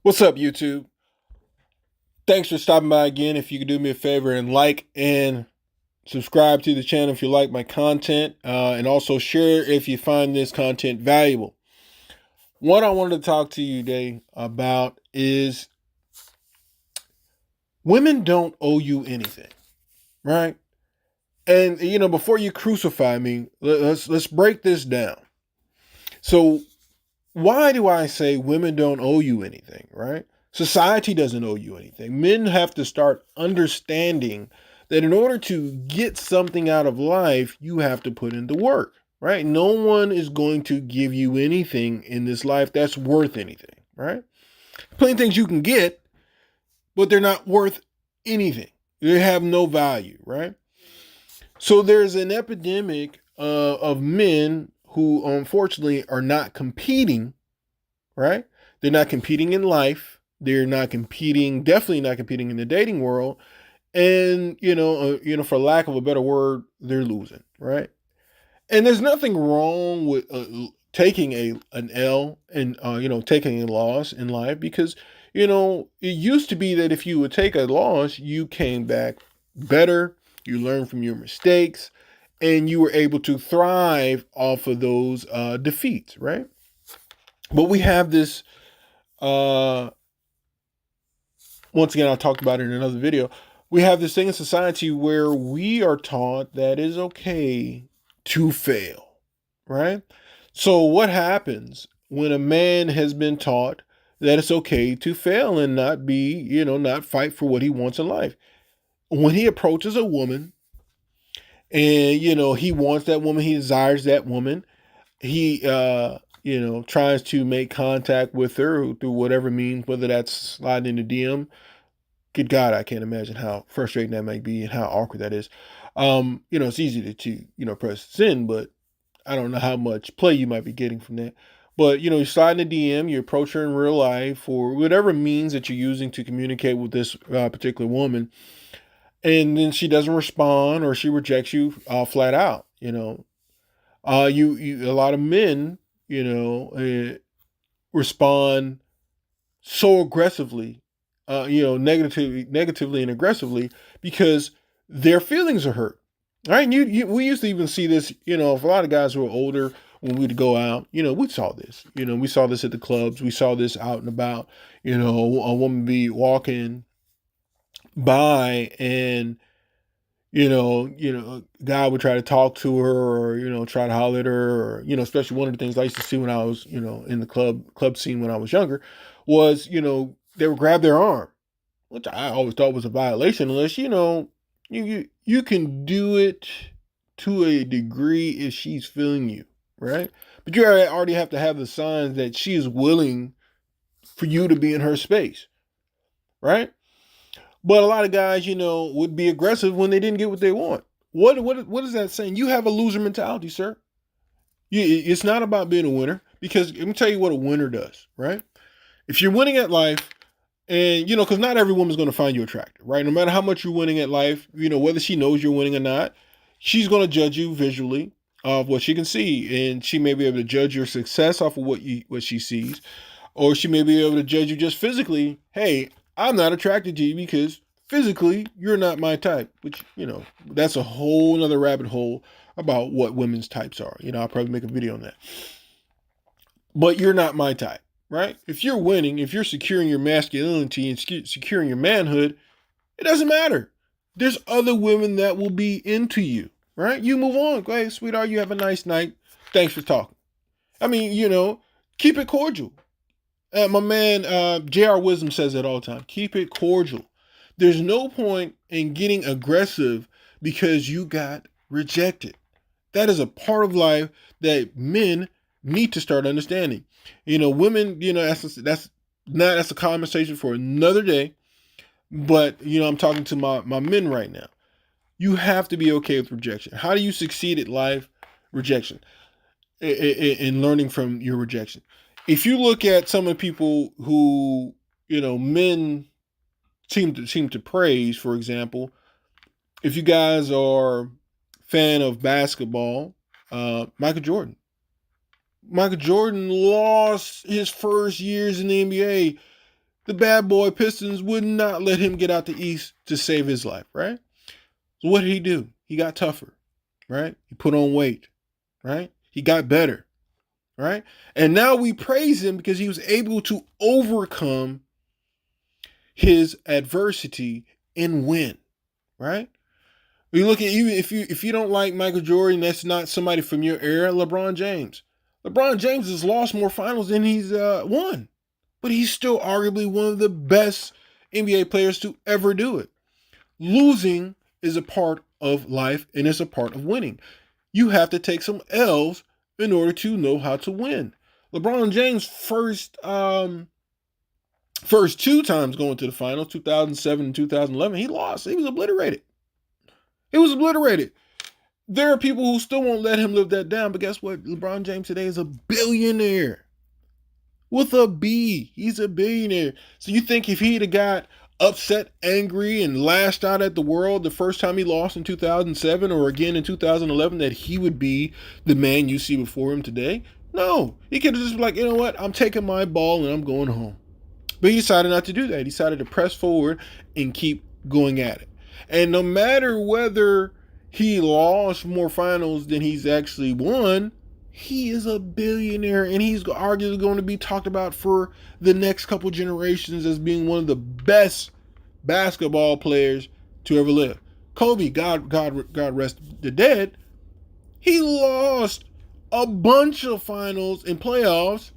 What's up, YouTube? Thanks for stopping by again. If you could do me a favor and like and subscribe to the channel if you like my content, and also share if you find this content valuable. What I wanted to talk to you today about is women don't owe you anything, right? And before you crucify me, let's break this down. So, why do I say women don't owe you anything, right? Society doesn't owe you anything. Men have to start understanding that in order to get something out of life, you have to put in the work, right? No one is going to give you anything in this life that's worth anything, right? Plenty of things you can get, but they're not worth anything. They have no value, right? So there's an epidemic of men who unfortunately are not competing, right? They're not competing in life. They're not competing, definitely not competing in the dating world. And for lack of a better word, they're losing, right? And there's nothing wrong with taking an L and taking a loss in life, because it used to be that if you would take a loss, you came back better, you learned from your mistakes, and you were able to thrive off of those defeats, right? But we have this uh once again, I talked about it in another video. We have this thing in society where we are taught that it's okay to fail, right? So what happens when a man has been taught that it's okay to fail and not be, not fight for what he wants in life? When he approaches a woman and he wants that woman, he desires that woman, he tries to make contact with her through whatever means, whether that's sliding in the DM. Good God, I can't imagine how frustrating that might be and how awkward that is. It's easy to press send, but I don't know how much play you might be getting from that. But you slide in the DM, you approach her in real life or whatever means that you're using to communicate with this particular woman, and then she doesn't respond or she rejects you flat out. You a lot of men, respond so aggressively, negatively and aggressively, because their feelings are hurt. Right? And we used to even see this, if a lot of guys who were older, when we'd go out, we saw this. We saw this at the clubs. We saw this out and about. A woman be walking by and a guy would try to talk to her or, try to holler at her or, especially one of the things I used to see when I was, in the club scene when I was younger was, they would grab their arm, which I always thought was a violation unless, you can do it to a degree if she's feeling you, right? But you already have to have the signs that she is willing for you to be in her space, right? But a lot of guys, would be aggressive when they didn't get what they want. What is that saying? You have a loser mentality, sir. It's not about being a winner, because let me tell you what a winner does, right? If you're winning at life, and because not every woman's going to find you attractive, right? No matter how much you're winning at life, whether she knows you're winning or not, she's going to judge you visually of what she can see, and she may be able to judge your success off of what she sees, or she may be able to judge you just physically. Hey, I'm not attracted to you because physically you're not my type, which, that's a whole nother rabbit hole about what women's types are. I'll probably make a video on that. But you're not my type, right? If you're winning, if you're securing your masculinity and securing your manhood, it doesn't matter. There's other women that will be into you, right? You move on. Go ahead, sweetheart. You have a nice night. Thanks for talking. I mean, keep it cordial. My man, J.R. Wisdom says it all the time. Keep it cordial. There's no point in getting aggressive because you got rejected. That is a part of life that men need to start understanding. Women, that's a conversation for another day. But I'm talking to my men right now. You have to be okay with rejection. How do you succeed at life? Rejection. In learning from your rejection. If you look at some of the people who men seem to praise, for example, if you guys are fan of basketball, Michael Jordan. Michael Jordan lost his first years in the NBA the bad boy Pistons would not let him get out the East to save his life, right? So what did he do? He got tougher, right? He put on weight, right? He got better, right? And now we praise him because he was able to overcome his adversity and win, right? We look at, even if you don't like Michael Jordan, that's not somebody from your era. LeBron James. LeBron James has lost more finals than he's won, but he's still arguably one of the best NBA players to ever do it. Losing is a part of life, and it's a part of winning. You have to take some L's in order to know how to win. LeBron James first two times going to the finals, 2007 and 2011, he lost. He was obliterated. There are people who still won't let him live that down, but guess what? LeBron James today is a billionaire. With a B. He's a billionaire. So you think if he'd have got upset, angry, and lashed out at the world the first time he lost in 2007 or again in 2011 that he would be the man you see before him today? No. He could have just been like, you know what? I'm taking my ball and I'm going home. But he decided not to do that. He decided to press forward and keep going at it. And no matter whether he lost more finals than he's actually won, he is a billionaire, and he's arguably going to be talked about for the next couple generations as being one of the best basketball players to ever live. Kobe, God rest the dead, he lost a bunch of finals and playoffs.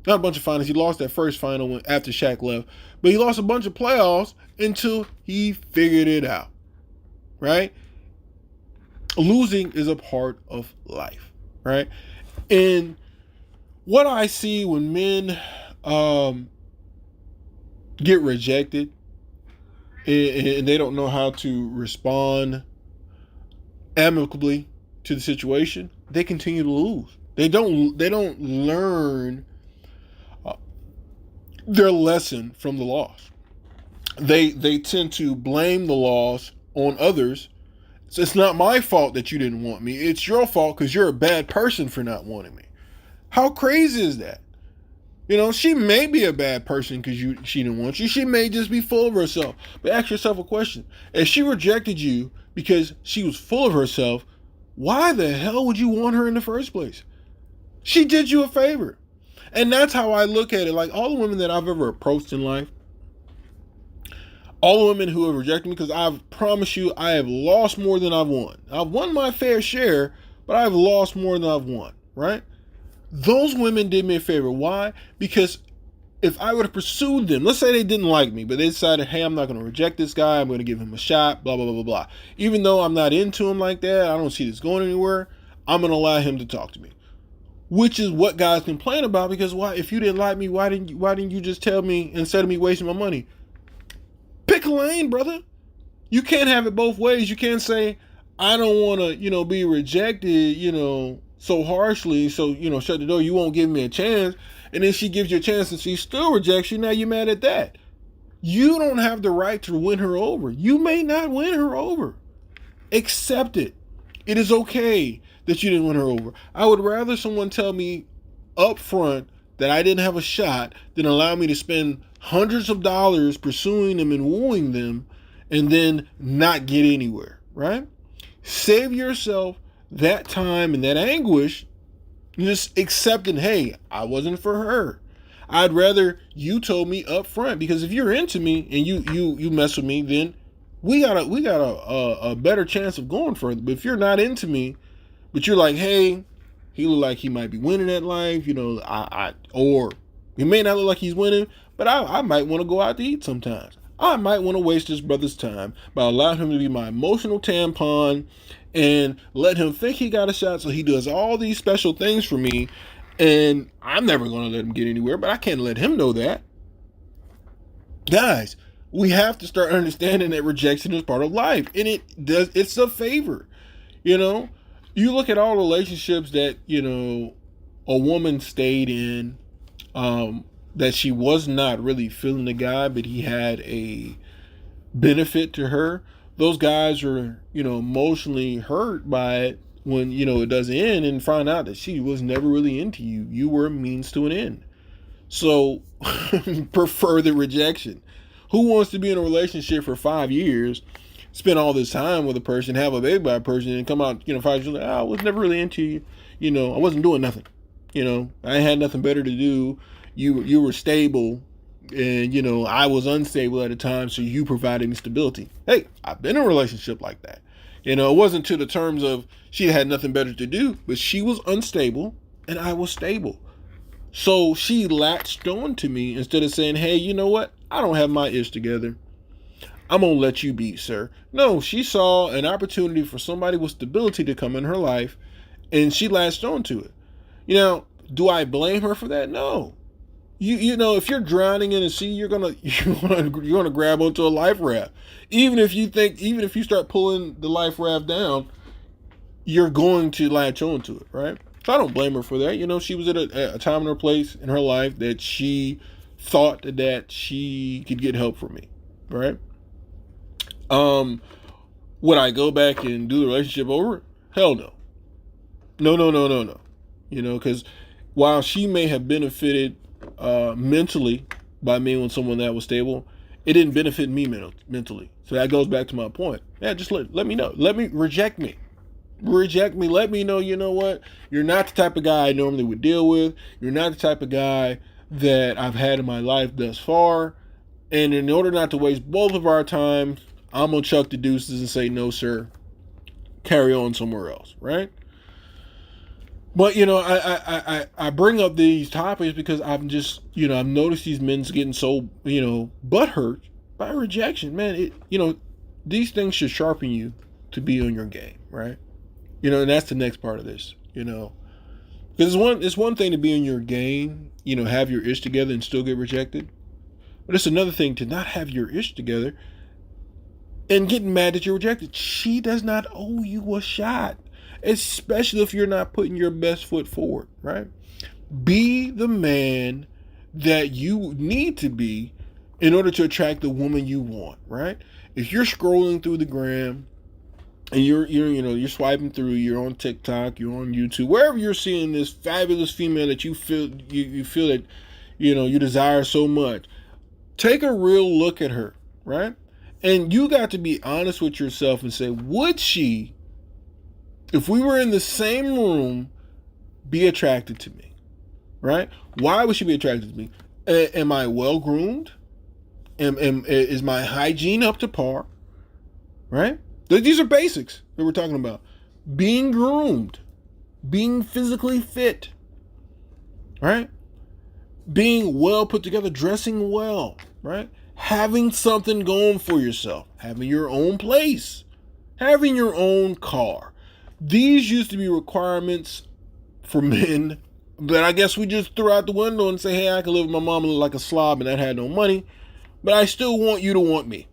Not a bunch of finals. He lost that first final after Shaq left. But he lost a bunch of playoffs until he figured it out. Right? Losing is a part of life. Right? And what I see when men get rejected and they don't know how to respond amicably to the situation, they continue to lose. They don't learn their lesson from the loss. They tend to blame the loss on others. So it's not my fault that you didn't want me. It's your fault because you're a bad person for not wanting me. How crazy is that? You know, she may be a bad person because she didn't want you. She may just be full of herself. But ask yourself a question. If she rejected you because she was full of herself, why the hell would you want her in the first place? She did you a favor. And that's how I look at it. Like, all the women that I've ever approached in life, all the women who have rejected me, because I promise you, I have lost more than I've won. I've won my fair share, but I've lost more than I've won, right? Those women did me a favor. Why? Because if I would have pursued them, let's say they didn't like me, but they decided, hey, I'm not going to reject this guy. I'm going to give him a shot, blah, blah, blah, blah, blah. Even though I'm not into him like that, I don't see this going anywhere, I'm going to allow him to talk to me. Which is what guys complain about, because why? If you didn't like me, why didn't you just tell me instead of me wasting my money? Pick a lane, brother. You can't have it both ways. You can't say, I don't want to, be rejected, so harshly. So, shut the door. You won't give me a chance. And then she gives you a chance and she still rejects you. Now you're mad at that. You don't have the right to win her over. You may not win her over. Accept it. It is okay that you didn't win her over. I would rather someone tell me up front that I didn't have a shot than allow me to spend hundreds of dollars pursuing them and wooing them and then not get anywhere, right? Save yourself that time and that anguish, just accepting, hey, I wasn't for her. I'd rather you told me up front, because if you're into me and you mess with me, then we got a better chance of going further. But if you're not into me, but you're like, hey, he look like he might be winning at life, or he may not look like he's winning, but I might want to go out to eat sometimes. I might want to waste this brother's time by allowing him to be my emotional tampon and let him think he got a shot, so he does all these special things for me, and I'm never going to let him get anywhere, but I can't let him know that. Guys, we have to start understanding that rejection is part of life, and it's a favor. You look at all relationships that, a woman stayed in, that she was not really feeling the guy, but he had a benefit to her. Those guys are, emotionally hurt by it when, it doesn't end, and find out that she was never really into you. You were a means to an end. So prefer the rejection. Who wants to be in a relationship for 5 years, spend all this time with a person, have a baby by a person, and come out, 5 years later, I was never really into you. I wasn't doing nothing. I had nothing better to do. You were stable, and I was unstable at the time, so you provided me stability. Hey, I've been in a relationship like that. It wasn't to the terms of she had nothing better to do, but she was unstable and I was stable. So she latched on to me instead of saying, hey, you know what? I don't have my ish together. I'm going to let you be, sir. No, she saw an opportunity for somebody with stability to come in her life, and she latched on to it. Do I blame her for that? No. If you're drowning in a sea, you're gonna grab onto a life raft. Even if you start pulling the life raft down, you're going to latch onto it, right? So I don't blame her for that. She was at a time and a place in her life that she thought that she could get help from me, right? Would I go back and do the relationship over? Hell no. No. Because while she may have benefited mentally by being with someone that was stable, it didn't benefit me mentally. So that goes back to my point. Yeah, just let me know. Reject me. Let me know, you know what? You're not the type of guy I normally would deal with. You're not the type of guy that I've had in my life thus far. And in order not to waste both of our time, I'm going to chuck the deuces and say, no, sir. Carry on somewhere else, right? But, I bring up these topics because I'm just, I've noticed these men getting so, butthurt by rejection. Man, these things should sharpen you to be on your game, right? And that's the next part of this, Because it's one thing to be on your game, have your ish together and still get rejected. But it's another thing to not have your ish together and getting mad that you're rejected. She does not owe you a shot, especially if you're not putting your best foot forward, right? Be the man that you need to be in order to attract the woman you want, right? If you're scrolling through the gram and you're swiping through, you're on TikTok, you're on YouTube, wherever you're seeing this fabulous female that you feel that you desire so much, take a real look at her, right? And you got to be honest with yourself and say, would she, if we were in the same room, be attracted to me, right? Why would she be attracted to me? Am I well groomed? Is my hygiene up to par? Right? These are basics that we're talking about. Being groomed, being physically fit, right? Being well put together, dressing well, right? Having something going for yourself, having your own place, having your own car. These used to be requirements for men that I guess we just threw out the window and say, hey, I can live with my mom and look like a slob and that had no money, but I still want you to want me,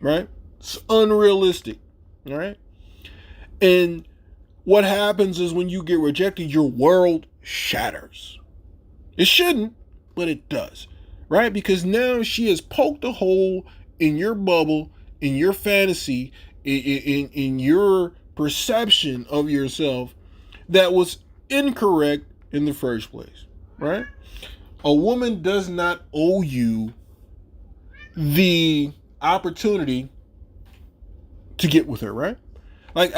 right? It's unrealistic, all right? And what happens is when you get rejected, your world shatters. It shouldn't, but it does, right? Because now she has poked a hole in your bubble, in your fantasy, in your perception of yourself that was incorrect in the first place, right? A woman does not owe you the opportunity to get with her, right? Like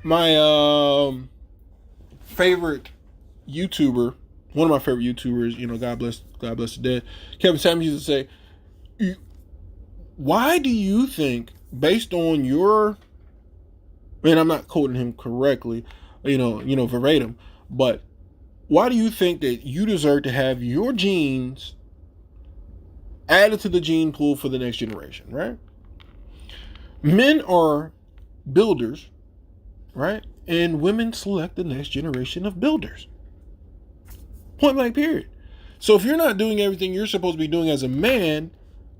my favorite YouTuber, one of my favorite YouTubers, God bless the dead, Kevin Samuels used to say, why do you think, based on your, and I'm not quoting him correctly, verbatim, but why do you think that you deserve to have your genes added to the gene pool for the next generation, right? Men are builders, right? And women select the next generation of builders. Point blank, period. So if you're not doing everything you're supposed to be doing as a man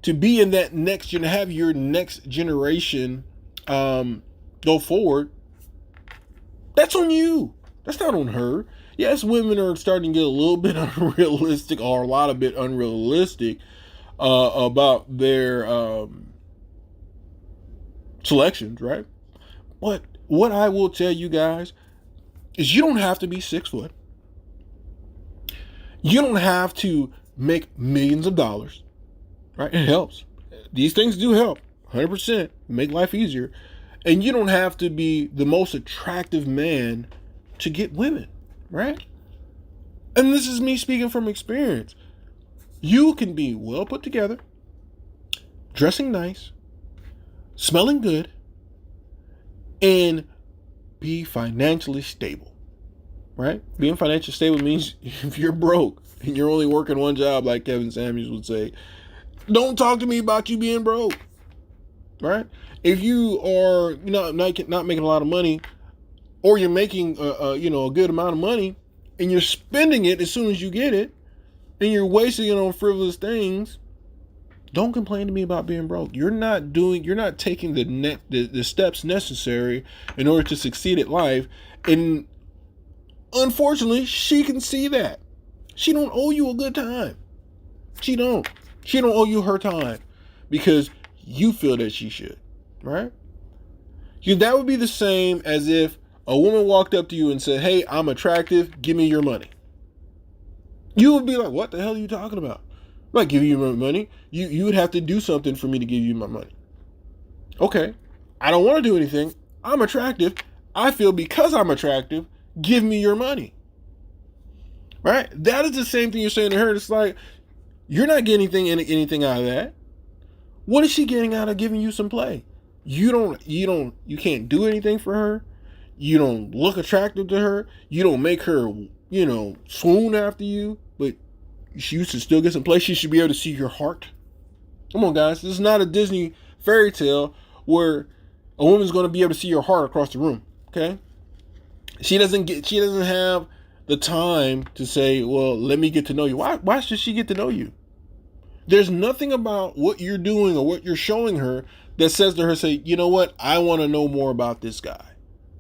to be in that next generation, have your next generation go forward, that's on you. That's not on her. Yes, women are starting to get a little bit unrealistic, or a lot of bit unrealistic about their selections, right? But what I will tell you guys is you don't have to be 6 foot. You don't have to make millions of dollars, right? It helps. These things do help, 100%, make life easier. And you don't have to be the most attractive man to get women, right? And this is me speaking from experience. You can be well put together, dressing nice, smelling good, and be financially stable, right? Being financially stable means if you're broke and you're only working one job, like Kevin Samuels would say, don't talk to me about you being broke, right? If you are not making a lot of money, or you're making a good amount of money, and you're spending it as soon as you get it, and you're wasting it on frivolous things, don't complain to me about being broke. You're not taking the steps necessary in order to succeed at life. And unfortunately, she can see that. She don't owe you a good time. She don't owe you her time because you feel that she should, right? That would be the same as if a woman walked up to you and said, hey, I'm attractive, give me your money. You would be like, what the hell are you talking about? I'm not giving you my money. You would have to do something for me to give you my money. Okay, I don't want to do anything. I'm attractive. I feel because I'm attractive, give me your money. Right? That is the same thing you're saying to her. It's like, you're not getting anything out of that. What is she getting out of giving you some play? You can't do anything for her. You don't look attractive to her. You don't make her, swoon after you, but she should still get some play. She should be able to see your heart. Come on, guys. This is not a Disney fairy tale where a woman's going to be able to see your heart across the room. Okay? She doesn't have the time to say, well, let me get to know you. Why should she get to know you? There's nothing about what you're doing or what you're showing her that says to her, say, you know what? I want to know more about this guy.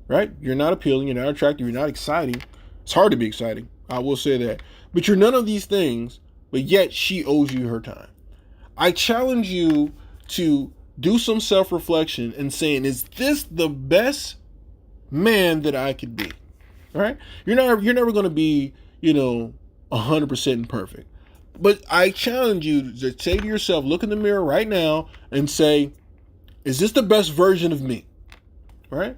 Right? You're not appealing. You're not attractive. You're not exciting. It's hard to be exciting. I will say that. But you're none of these things, but yet she owes you her time. I challenge you to do some self-reflection and saying, is this the best man that I could be? All right? You're never going to be, 100% perfect. But I challenge you to say to yourself, look in the mirror right now and say, is this the best version of me? Right?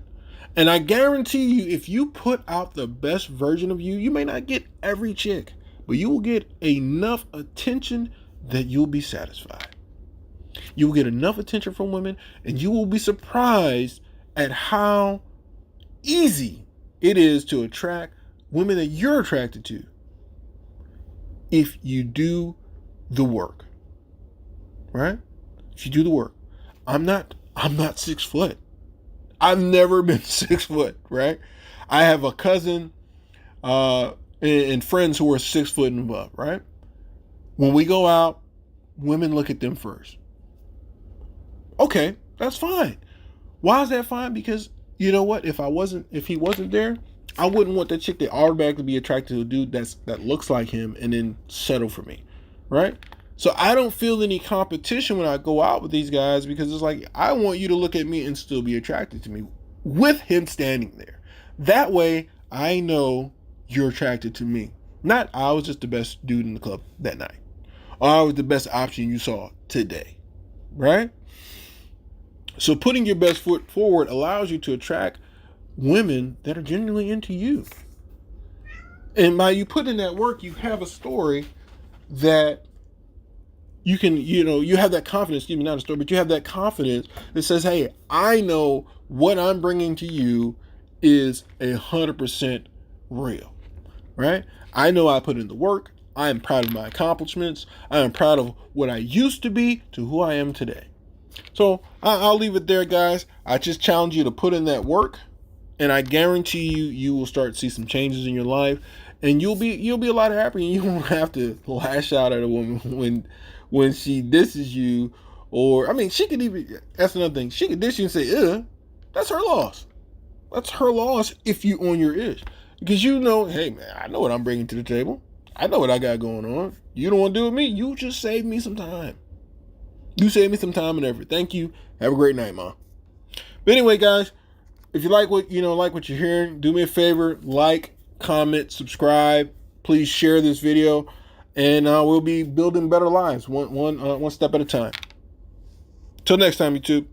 And I guarantee you, if you put out the best version of you, you may not get every chick, but you will get enough attention that you'll be satisfied. You will get enough attention from women, and you will be surprised at how easy it is to attract women that you're attracted to if you do the work. Right? If you do the work. I'm not 6 foot. I've never been 6 foot, right? I have a cousin and friends who are 6 foot and above, right? When we go out, women look at them first. Okay, that's fine. Why is that fine? Because you know what? If he wasn't there, I wouldn't want that chick to automatically be attracted to a dude that looks like him and then settle for me, right? So I don't feel any competition when I go out with these guys because it's like, I want you to look at me and still be attracted to me with him standing there. That way, I know you're attracted to me. Not I was just the best dude in the club that night. Or I was the best option you saw today, right? So putting your best foot forward allows you to attract women that are genuinely into you. And by you putting in that work, you have a story that you can, you have that confidence, excuse me, not a story, but you have that confidence that says, hey, I know what I'm bringing to you is 100% real, right? I know I put in the work. I am proud of my accomplishments. I am proud of what I used to be to who I am today. So I'll leave it there, guys. I just challenge you to put in that work, and I guarantee you will start to see some changes in your life, and you'll be a lot happier, and you won't have to lash out at a woman when she disses you, or, she could even, that's another thing, she could diss you and say, that's her loss. That's her loss if you on your ish. Because hey man, I know what I'm bringing to the table. I know what I got going on. You don't want to do with me, you just save me some time. You saved me some time and effort. Thank you. Have a great night, Mom. But anyway, guys, if you like what you're hearing, do me a favor, like, comment, subscribe. Please share this video. and we'll be building better lives one step at a time. Till next time, YouTube.